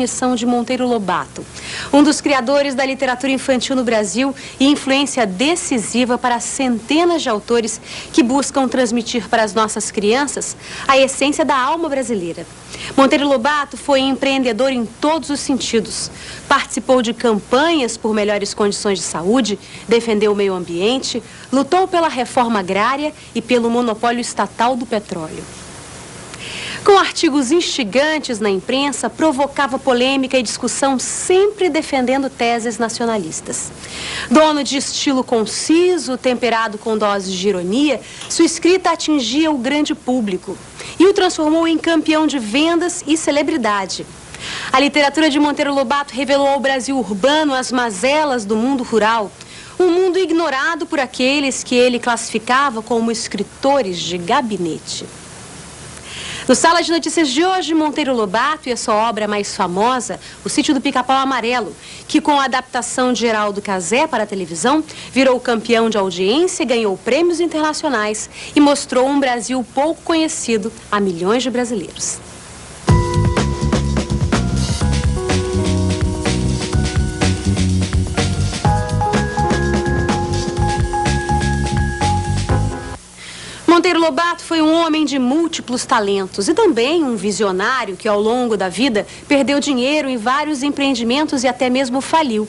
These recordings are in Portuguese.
definição de Monteiro Lobato, um dos criadores da literatura infantil no Brasil e influência decisiva para centenas de autores que buscam transmitir para as nossas crianças a essência da alma brasileira. Monteiro Lobato foi empreendedor em todos os sentidos. Participou de campanhas por melhores condições de saúde, defendeu o meio ambiente, lutou pela reforma agrária e pelo monopólio estatal do petróleo. Com artigos instigantes na imprensa, provocava polêmica e discussão, sempre defendendo teses nacionalistas. Dono de estilo conciso, temperado com doses de ironia, sua escrita atingia o grande público e o transformou em campeão de vendas e celebridade. A literatura de Monteiro Lobato revelou ao Brasil urbano as mazelas do mundo rural, um mundo ignorado por aqueles que ele classificava como escritores de gabinete. No Sala de Notícias de hoje, Monteiro Lobato e a sua obra mais famosa, O Sítio do Pica-Pau Amarelo, que com a adaptação de Geraldo Cazé para a televisão, virou campeão de audiência, ganhou prêmios internacionais e mostrou um Brasil pouco conhecido a milhões de brasileiros. Monteiro Lobato foi um homem de múltiplos talentos e também um visionário que, ao longo da vida, perdeu dinheiro em vários empreendimentos e até mesmo faliu.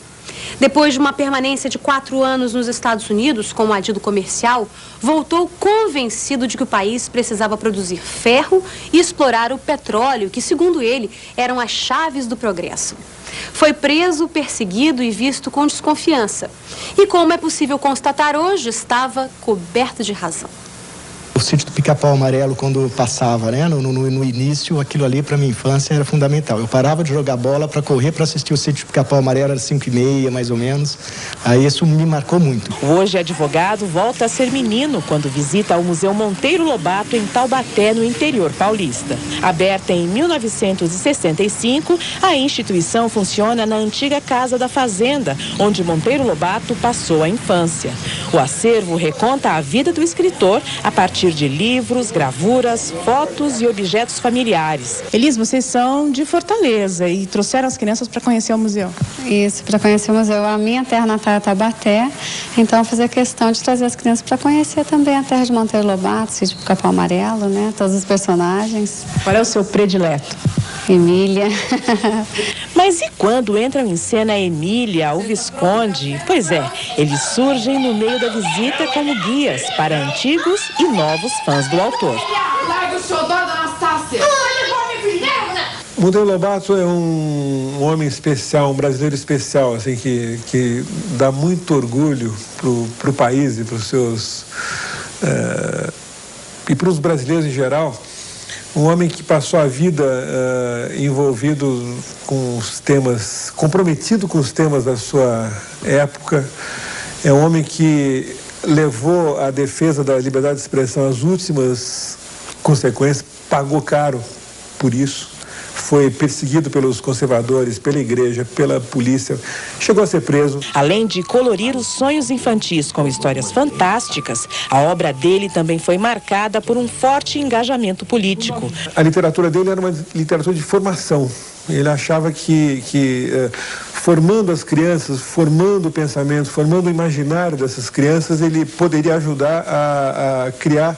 Depois de uma permanência de 4 anos nos Estados Unidos como adido comercial, voltou convencido de que o país precisava produzir ferro e explorar o petróleo, que, segundo ele, eram as chaves do progresso. Foi preso, perseguido e visto com desconfiança. E, como é possível constatar hoje, estava coberto de razão. O Sítio do Pica-Pau Amarelo, quando passava, né, no início, aquilo ali para minha infância era fundamental. Eu parava de jogar bola para correr para assistir o Sítio do Pica-Pau Amarelo, era 5h30, mais ou menos. Aí isso me marcou muito. Hoje, advogado volta a ser menino quando visita o Museu Monteiro Lobato em Taubaté, no interior paulista. Aberta em 1965, a instituição funciona na antiga Casa da Fazenda, onde Monteiro Lobato passou a infância. O acervo reconta a vida do escritor a partir de livros, gravuras, fotos e objetos familiares. Elis, vocês são de Fortaleza e trouxeram as crianças para conhecer o museu? Isso, para conhecer o museu. A minha terra natal é Taubaté, então eu fazia questão de trazer as crianças para conhecer também a terra de Monteiro Lobato, Sítio do Pica-Pau Amarelo, né? Todos os personagens. Qual é o seu predileto? Emília. Mas e quando entram em cena Emília, o Visconde? Pois é, eles surgem no meio da visita como guias para antigos e novos fãs do autor. Larga o xodó da Anastácia! Monteiro Lobato é um homem especial, um brasileiro especial, assim, que dá muito orgulho pro país e para os seus... e para os brasileiros em geral. Um homem que passou a vida envolvido com os temas, comprometido com os temas da sua época. É um homem que levou a defesa da liberdade de expressão às últimas consequências, pagou caro por isso. Foi perseguido pelos conservadores, pela igreja, pela polícia, chegou a ser preso. Além de colorir os sonhos infantis com histórias fantásticas, a obra dele também foi marcada por um forte engajamento político. A literatura dele era uma literatura de formação. Ele achava que formando as crianças, formando o pensamento, formando o imaginário dessas crianças, ele poderia ajudar a criar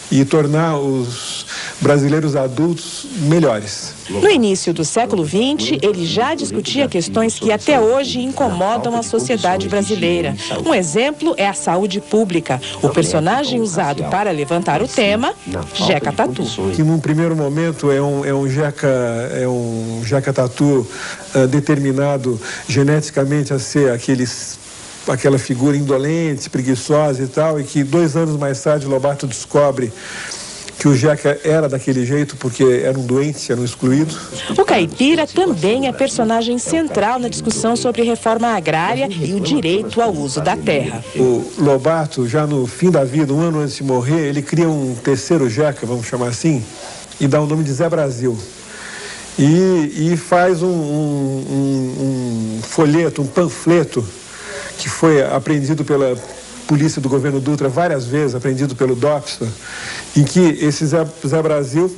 e tornar os brasileiros adultos melhores. No início do século XX, ele já discutia questões que até hoje incomodam a sociedade brasileira. Um exemplo é a saúde pública. O personagem usado para levantar o tema, Jeca Tatu. Que num primeiro momento é um Jeca Tatu determinado geneticamente a ser aquela figura indolente, preguiçosa e tal, e que 2 anos mais tarde Lobato descobre que o Jeca era daquele jeito porque era um doente, era um excluído. O caipira também é personagem central na discussão sobre reforma agrária e o direito ao uso da terra. O Lobato, já no fim da vida, 1 ano antes de morrer, ele cria um terceiro Jeca, vamos chamar assim, e dá o nome de Zé Brasil. E faz um folheto, um panfleto, que foi apreendido pela polícia do governo Dutra várias vezes, apreendido pelo Dobson, em que esse Zé Brasil,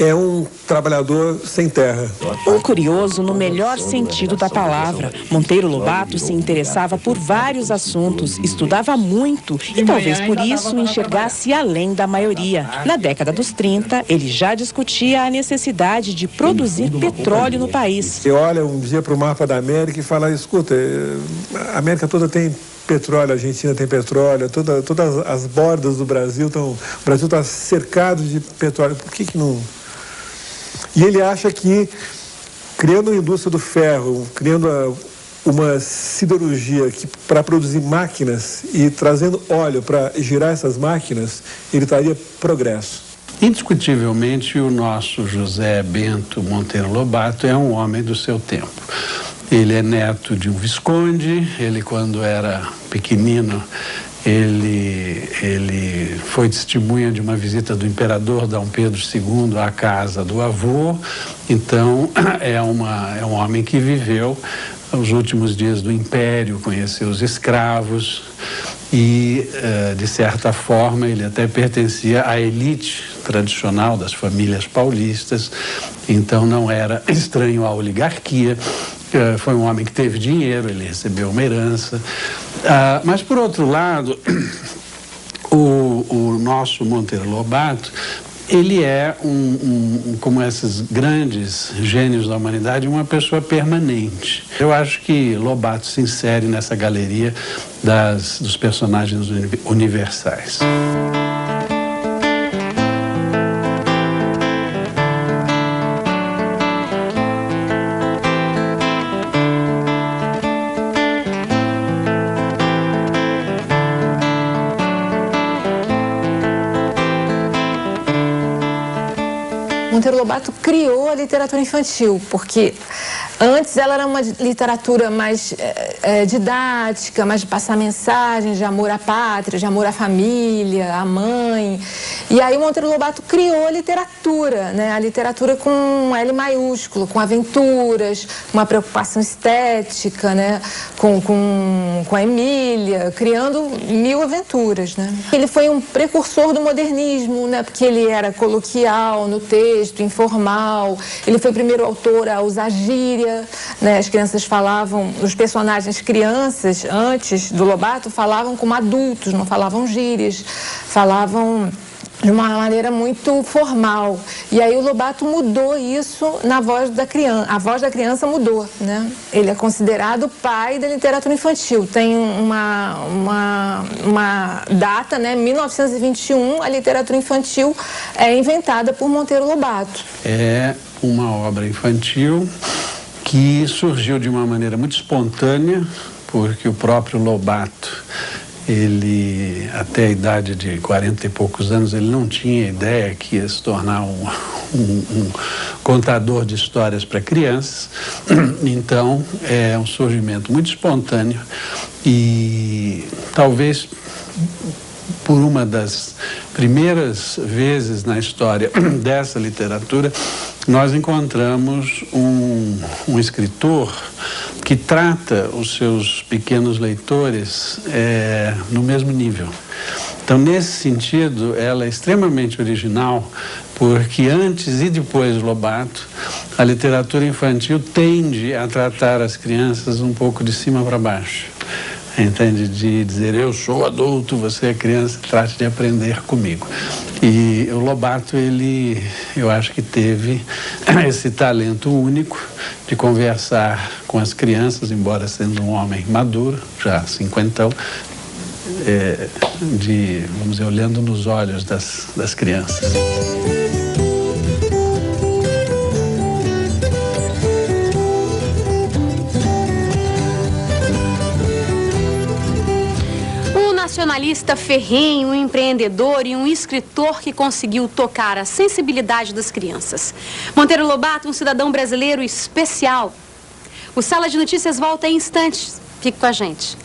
é um trabalhador sem terra. Um curioso no melhor sentido da palavra. Monteiro Lobato se interessava por vários assuntos, estudava muito e talvez por isso enxergasse além da maioria. Na década dos 30, ele já discutia a necessidade de produzir petróleo no país. Você olha um dia para o mapa da América e fala, escuta, a América toda tem petróleo, a Argentina tem petróleo, todas as bordas do Brasil o Brasil está cercado de petróleo, por que não... E ele acha que, criando a indústria do ferro, criando uma siderurgia para produzir máquinas e trazendo óleo para girar essas máquinas, ele traria progresso. Indiscutivelmente, o nosso José Bento Monteiro Lobato é um homem do seu tempo. Ele é neto de um visconde, ele quando era pequenino, ele foi testemunha de uma visita do imperador Dom Pedro II à casa do avô, então é um homem que viveu os últimos dias do Império, conheceu os escravos e, de certa forma, ele até pertencia à elite tradicional das famílias paulistas, então não era estranho à oligarquia. Foi um homem que teve dinheiro, ele recebeu uma herança. Mas, por outro lado, o nosso Monteiro Lobato, ele é, como esses grandes gênios da humanidade, uma pessoa permanente. Eu acho que Lobato se insere nessa galeria dos personagens universais. Monteiro Lobato criou a literatura infantil, porque antes ela era uma literatura mais didática, mais de passar mensagem de amor à pátria, de amor à família, à mãe. E aí o Monteiro Lobato criou a literatura, né? A literatura com um L maiúsculo, com aventuras, uma preocupação estética, né? Com a Emília, criando 1000 aventuras, né? Ele foi um precursor do modernismo, né? Porque ele era coloquial no texto, informal. Ele foi o primeiro autor a usar gíria, né? As crianças falavam, os personagens crianças, antes do Lobato, falavam como adultos, não falavam gírias, falavam de uma maneira muito formal. E aí o Lobato mudou isso na voz da criança. A voz da criança mudou, né? Ele é considerado o pai da literatura infantil. Tem uma data, né? 1921, a literatura infantil é inventada por Monteiro Lobato. É uma obra infantil que surgiu de uma maneira muito espontânea, porque o próprio Lobato, ele, até a idade de 40 e poucos anos, ele não tinha ideia que ia se tornar um contador de histórias para crianças. Então, é um surgimento muito espontâneo e talvez por uma das primeiras vezes na história dessa literatura, nós encontramos um escritor que trata os seus pequenos leitores no mesmo nível. Então, nesse sentido, ela é extremamente original, porque antes e depois do Lobato, a literatura infantil tende a tratar as crianças um pouco de cima para baixo. Entende? De dizer, eu sou adulto, você é criança, trate de aprender comigo. E o Lobato, eu acho que teve esse talento único de conversar com as crianças, embora sendo um homem maduro, já cinquentão, vamos dizer, olhando nos olhos das crianças. Nacionalista ferrenho, um empreendedor e um escritor que conseguiu tocar a sensibilidade das crianças. Monteiro Lobato, um cidadão brasileiro especial. O Sala de Notícias volta em instantes. Fique com a gente.